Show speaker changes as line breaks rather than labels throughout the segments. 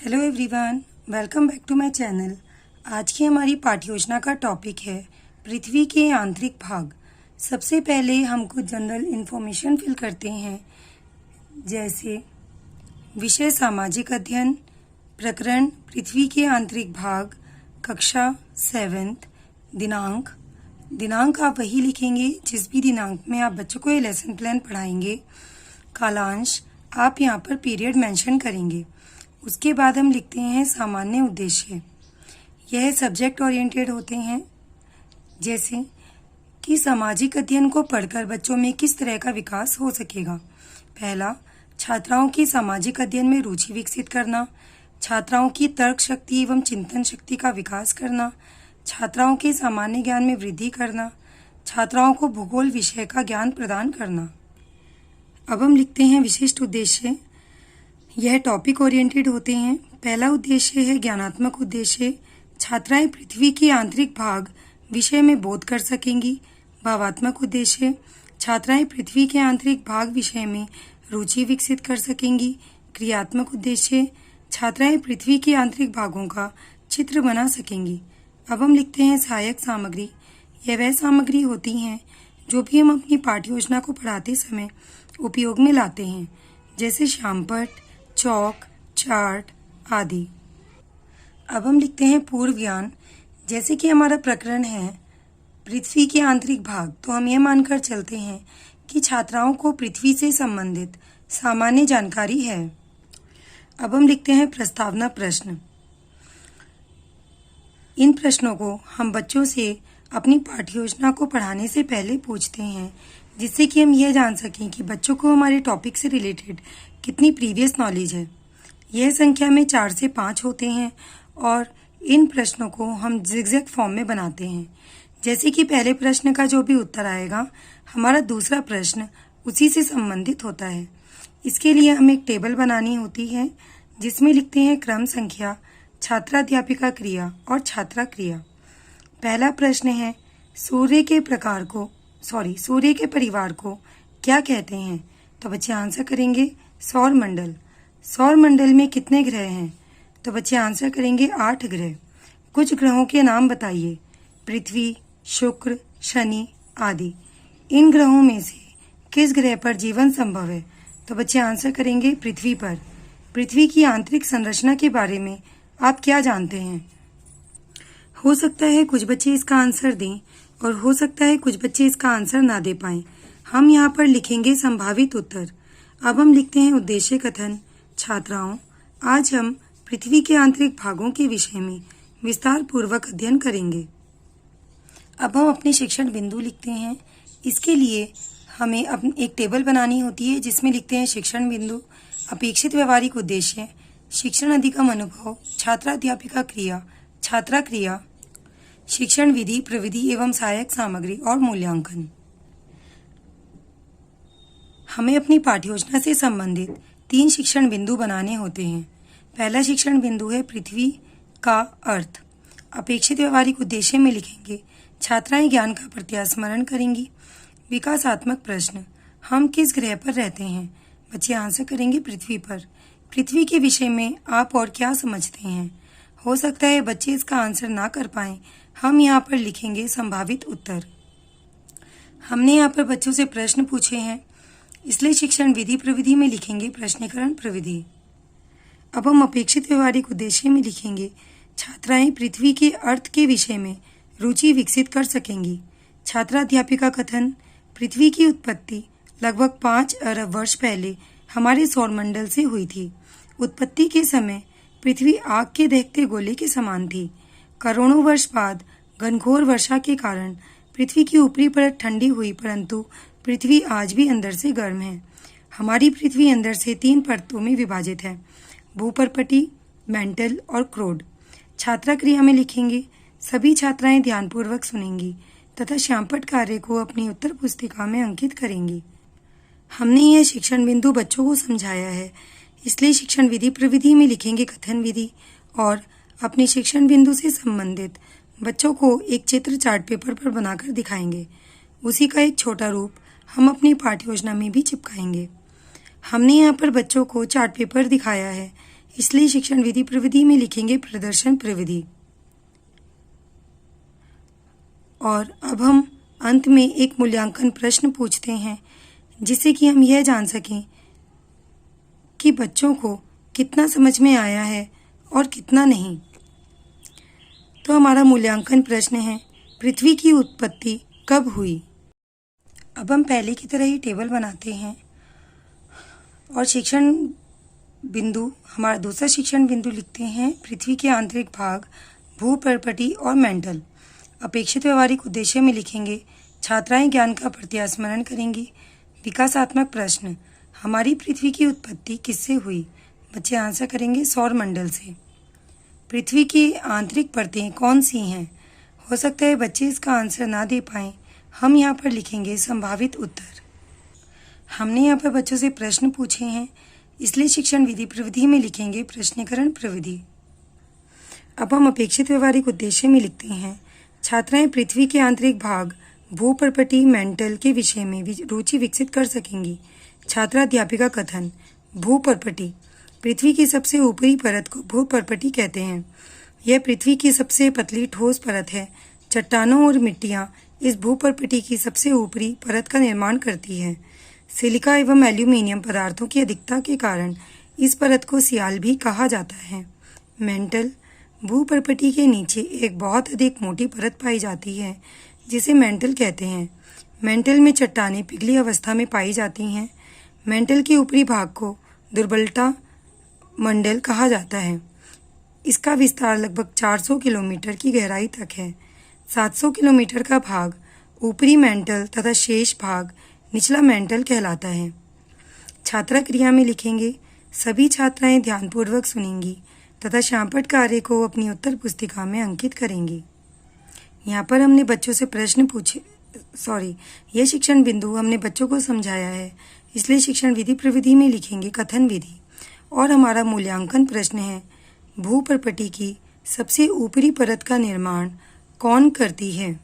Hello everyone, welcome back to my channel. आज की हमारी पाठ्य योजना का टॉपिक है पृथ्वी के आंतरिक भाग। सबसे पहले हम कुछ जनरल इन्फॉर्मेशन फिल करते हैं, जैसे विषय सामाजिक अध्ययन, प्रकरण पृथ्वी के आंतरिक भाग, कक्षा 7th, दिनांक आप वही लिखेंगे जिस भी दिनांक में आप बच्चों को ये लेसन प्लान पढ़ाएंगे। कालांश आप यहाँ पर पीरियड मेंशन करेंगे। उसके बाद हम लिखते हैं सामान्य उद्देश्य। यह सब्जेक्ट ओरिएंटेड होते हैं, जैसे कि सामाजिक अध्ययन को पढ़कर बच्चों में किस तरह का विकास हो सकेगा। पहला, छात्राओं की सामाजिक अध्ययन में रुचि विकसित करना, छात्राओं की तर्क शक्ति एवं चिंतन शक्ति का विकास करना, छात्राओं के सामान्य ज्ञान में वृद्धि करना, छात्राओं को भूगोल विषय का ज्ञान प्रदान करना। अब हम लिखते हैं विशिष्ट उद्देश्य। यह टॉपिक ओरिएंटेड होते हैं। पहला उद्देश्य है ज्ञानात्मक उद्देश्य। छात्राएं पृथ्वी के आंतरिक भाग विषय में बोध कर सकेंगी। भावात्मक उद्देश्य, छात्राएं पृथ्वी के आंतरिक भाग विषय में रुचि विकसित कर सकेंगी। क्रियात्मक उद्देश्य, छात्राएं पृथ्वी के आंतरिक भागों का चित्र बना सकेंगी। अब हम लिखते हैं सहायक सामग्री। यह वह सामग्री होती हैं जो भी हम अपनी पाठ्य योजना को पढ़ाते समय उपयोग में लाते हैं, जैसे श्यामपट्ट, चौक, चार्ट आदि। अब हम लिखते हैं पूर्व ज्ञान। जैसे कि हमारा प्रकरण है पृथ्वी के आंतरिक भाग, तो हम यह मानकर चलते हैं कि छात्राओं को पृथ्वी से संबंधित सामान्य जानकारी है। अब हम लिखते हैं प्रस्तावना प्रश्न। इन प्रश्नों को हम बच्चों से अपनी पाठ्य योजना को पढ़ाने से पहले पूछते हैं, जिससे कि हम यह जान सकें कि बच्चों को हमारे टॉपिक से रिलेटेड कितनी प्रीवियस नॉलेज है। यह संख्या में 4 से 5 होते हैं और इन प्रश्नों को हम जिगजैग फॉर्म में बनाते हैं। जैसे कि पहले प्रश्न का जो भी उत्तर आएगा, हमारा दूसरा प्रश्न उसी से संबंधित होता है। इसके लिए हमें एक टेबल बनानी होती है, जिसमें लिखते हैं क्रम संख्या, छात्राध्यापिका क्रिया और छात्रा क्रिया। पहला प्रश्न है सूर्य के परिवार को क्या कहते हैं? तो बच्चे आंसर करेंगे सौर मंडल। सौर मंडल में कितने ग्रह हैं? तो बच्चे आंसर करेंगे 8 ग्रह। कुछ ग्रहों के नाम बताइए। पृथ्वी, शुक्र, शनि आदि। इन ग्रहों में से किस ग्रह पर जीवन संभव है? तो बच्चे आंसर करेंगे पृथ्वी पर। पृथ्वी की आंतरिक संरचना के बारे में आप क्या जानते हैं? हो सकता है कुछ बच्चे इसका आंसर दें और हो सकता है कुछ बच्चे इसका आंसर ना दे पाएं। हम यहाँ पर लिखेंगे संभावित उत्तर। अब हम लिखते हैं उद्देश्य कथन। छात्राओं, आज हम पृथ्वी के आंतरिक भागों के विषय में विस्तार पूर्वक अध्ययन करेंगे। अब हम अपने शिक्षण बिंदु लिखते हैं। इसके लिए हमें एक टेबल बनानी होती है, जिसमें लिखते हैं शिक्षण बिंदु, अपेक्षित व्यवहारिक उद्देश्य, शिक्षण अधिगम अनुभव, छात्राध्यापिका क्रिया, छात्रा क्रिया, शिक्षण विधि, प्रविधि एवं सहायक सामग्री और मूल्यांकन। हमें अपनी पाठ्य योजना से संबंधित 3 शिक्षण बिंदु बनाने होते हैं। पहला शिक्षण बिंदु है पृथ्वी का अर्थ। अपेक्षित व्यवहारिक उद्देश्य में लिखेंगे छात्राएं ज्ञान का प्रत्यास्मरण करेंगी। विकासात्मक प्रश्न, हम किस ग्रह पर रहते हैं? बच्चे आंसर करेंगे पृथ्वी पर। पृथ्वी के विषय में आप और क्या समझते हैं? हो सकता है बच्चे इसका आंसर ना कर पाएं। हम यहाँ पर लिखेंगे संभावित उत्तर। हमने यहाँ पर बच्चों से प्रश्न पूछे हैं, इसलिए शिक्षण विधि प्रविधि में लिखेंगे प्रश्नीकरण प्रविधि। अब हम अपेक्षित व्यवहारिक उद्देश्य में लिखेंगे छात्राएं पृथ्वी के अर्थ के विषय में रुचि विकसित कर सकेंगी। छात्राध्यापिका कथन, पृथ्वी की उत्पत्ति लगभग 5 अरब वर्ष पहले हमारे सौरमंडल से हुई थी। उत्पत्ति के समय पृथ्वी आग के दहकते गोले के समान थी। करोड़ों वर्ष बाद घनघोर वर्षा के कारण पृथ्वी की ऊपरी परत ठंडी हुई, परंतु पृथ्वी आज भी अंदर से गर्म है। हमारी पृथ्वी अंदर से 3 परतों में विभाजित है, भूपर्पटी, मेंटल और क्रोड। छात्रा क्रिया में लिखेंगे सभी छात्राएं ध्यानपूर्वक सुनेंगी तथा श्यामपट्ट कार्य को अपनी उत्तर पुस्तिका में अंकित करेंगी। हमने यह शिक्षण बिंदु बच्चों को समझाया है, इसलिए शिक्षण विधि प्रविधि में लिखेंगे कथन विधि और अपने शिक्षण बिंदु से संबंधित बच्चों को एक चित्र चार्ट पेपर पर बनाकर दिखाएंगे। उसी का एक छोटा रूप हम अपनी पाठ्य योजना में भी चिपकाएंगे। हमने यहाँ पर बच्चों को चार्ट पेपर दिखाया है। इसलिए शिक्षण विधि प्रविधि में लिखेंगे प्रदर्शन प्रविधि। और अब हम अंत में एक मूल्यांकन प्रश्न पूछते हैं जिससे कि हम यह जान सकें कि बच्चों को कितना समझ में आया है और कितना नहीं। तो हमारा मूल्यांकन प्रश्न है, पृथ्वी की उत्पत्ति कब हुई? अब हम पहले की तरह ही टेबल बनाते हैं और शिक्षण बिंदु, हमारा दूसरा शिक्षण बिंदु लिखते हैं पृथ्वी के आंतरिक भाग, भूपर्पटी और मेंटल। अपेक्षित व्यवहारिक उद्देश्य में लिखेंगे छात्राएं ज्ञान का प्रत्यास्मरण करेंगी। विकासात्मक प्रश्न, हमारी पृथ्वी की उत्पत्ति किससे हुई? बच्चे आंसर करेंगे सौर मंडल से। पृथ्वी की आंतरिक परतें कौन सी हैं? हो सकता है बच्चे इसका आंसर ना दे पाएं। हम यहाँ पर लिखेंगे संभावित उत्तर। हमने यहाँ पर बच्चों से प्रश्न पूछे हैं, इसलिए शिक्षण विधि प्रविधि में लिखेंगे प्रश्नीकरण प्रविधि। अब हम अपेक्षित व्यवहारिक उद्देश्य में लिखते हैं छात्राएं पृथ्वी के आंतरिक भाग, भूपर्पटी, मेंटल के विषय में रुचि विकसित कर सकेंगी। छात्राध्यापिका कथन, भूपर्पटी, पृथ्वी की सबसे ऊपरी परत को भूपर्पटी कहते हैं। यह पृथ्वी की सबसे पतली ठोस परत है। चट्टानों और मिट्टियां इस भूपर्पटी की सबसे ऊपरी परत का निर्माण करती है। सिलिका एवं एल्यूमीनियम पदार्थों की अधिकता के कारण इस परत को सियाल भी कहा जाता है। मेंटल, भूपर्पटी के नीचे एक बहुत अधिक मोटी परत पाई जाती है जिसे मेंटल कहते हैं। मेंटल में चट्टानें पिघली अवस्था में पाई जाती हैं। मेंटल के ऊपरी भाग को दुर्बलता मंडल कहा जाता है। इसका विस्तार लगभग 400 किलोमीटर की गहराई तक है। 700 किलोमीटर का भाग ऊपरी मेंटल तथा शेष भाग निचला मेंटल कहलाता है। छात्रा क्रिया में लिखेंगे सभी छात्राएं ध्यानपूर्वक सुनेंगी तथा शामपट कार्य को अपनी उत्तर पुस्तिका में अंकित करेंगी। यहाँ पर हमने बच्चों से प्रश्न पूछे, यह शिक्षण बिंदु हमने बच्चों को समझाया है, इसलिए शिक्षण विधि प्रविधि में लिखेंगे कथन विधि। और हमारा मूल्यांकन प्रश्न है, भूपर्पटी की सबसे ऊपरी परत का निर्माण कौन करती है?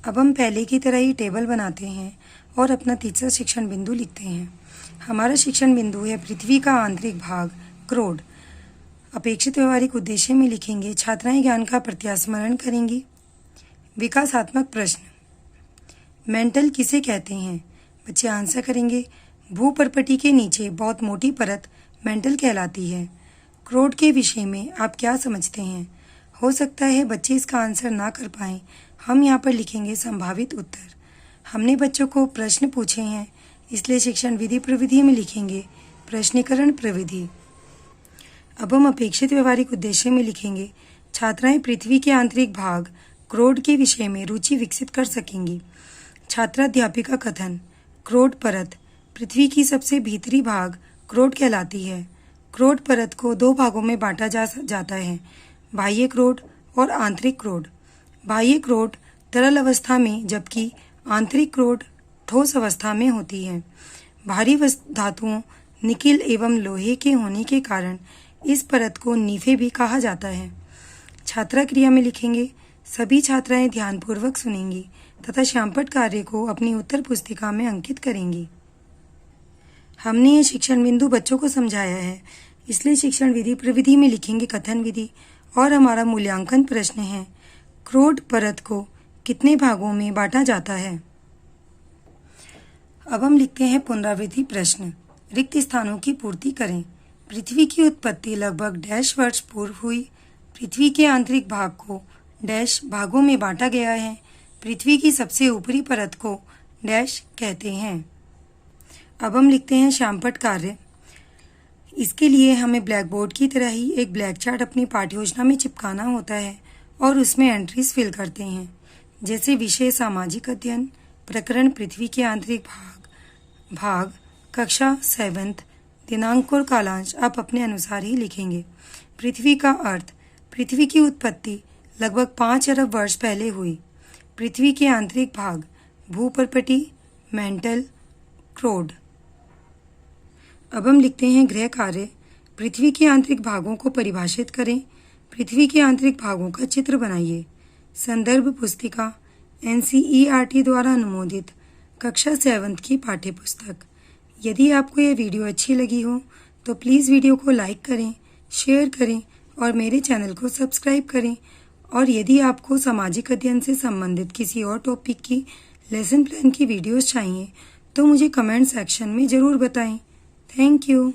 अब हम पहले की तरह ही टेबल बनाते हैं और अपना तीसरा शिक्षण बिंदु लिखते हैं। हमारा शिक्षण बिंदु है पृथ्वी का आंतरिक भाग, क्रोड। अपेक्षित व्यवहारिक उद्देश्य में लिखेंगे छात्राएं ज्ञान का प्रत्यास्मरण करेंगी। विकासात्मक प्रश्न, मेंटल किसे कहते हैं? बच्चे आंसर करेंगे भूपर्पटी के नीचे बहुत मोटी परत मेंटल कहलाती है। क्रोड के विषय में आप क्या समझते हैं? हो सकता है बच्चे इसका आंसर ना कर पाएं। हम यहाँ पर लिखेंगे संभावित उत्तर। हमने बच्चों को प्रश्न पूछे हैं, इसलिए शिक्षण विधि प्रविधि में लिखेंगे प्रश्नीकरण प्रविधि। अब हम अपेक्षित व्यवहारिक उद्देश्य में लिखेंगे छात्राएं पृथ्वी के आंतरिक भाग, क्रोड के विषय में रुचि विकसित कर सकेंगी। छात्राध्यापिका कथन, क्रोड परत, पृथ्वी की सबसे भीतरी भाग क्रोड कहलाती है। क्रोड परत को दो भागों में बांटा जाता है, बाह्य क्रोड और आंतरिक क्रोड। बाह्य क्रोड तरल अवस्था में जबकि आंतरिक क्रोड ठोस अवस्था में होती है। भारी धातुओं निकिल एवं लोहे के होने के कारण इस परत को नीफे भी कहा जाता है। छात्रा क्रिया में लिखेंगे सभी छात्राएं ध्यानपूर्वक सुनेंगी तथा शामपट कार्य को अपनी उत्तर पुस्तिका में अंकित करेंगी। हमने ये शिक्षण बिंदु बच्चों को समझाया है, इसलिए शिक्षण विधि प्रविधि में लिखेंगे कथन विधि। और हमारा मूल्यांकन प्रश्न है, क्रोड परत को कितने भागों में बांटा जाता है? अब हम लिखते हैं पुनरावृत्ति प्रश्न। रिक्त स्थानों की पूर्ति करें। पृथ्वी की उत्पत्ति लगभग डैश वर्ष पूर्व हुई। पृथ्वी के आंतरिक भाग को डैश भागों में बांटा गया है। पृथ्वी की सबसे ऊपरी परत को डैश कहते हैं। अब हम लिखते हैं शामपट कार्य। इसके लिए हमें ब्लैक बोर्ड की तरह ही एक ब्लैक चार्ट अपनी पाठ्य योजना में चिपकाना होता है और उसमें एंट्रीज फिल करते हैं, जैसे विषय सामाजिक अध्ययन, प्रकरण पृथ्वी के आंतरिक भाग, कक्षा 7th, दिनांक और कालांश आप अपने अनुसार ही लिखेंगे। पृथ्वी का अर्थ, पृथ्वी की उत्पत्ति लगभग 5 अरब वर्ष पहले हुई। पृथ्वी के आंतरिक भाग, भूपर्पटी, मेंटल, क्रोड। अब हम लिखते हैं गृह कार्य। पृथ्वी के आंतरिक भागों को परिभाषित करें। पृथ्वी के आंतरिक भागों का चित्र बनाइए। संदर्भ पुस्तिका NCERT द्वारा अनुमोदित कक्षा 7th की पाठ्य पुस्तक। यदि आपको यह वीडियो अच्छी लगी हो तो प्लीज़ वीडियो को लाइक करें, शेयर करें और मेरे चैनल को सब्सक्राइब करें। और यदि आपको सामाजिक अध्ययन से संबंधित किसी और टॉपिक की लेसन प्लान की वीडियोस चाहिए तो मुझे कमेंट सेक्शन में ज़रूर बताएं। Thank you.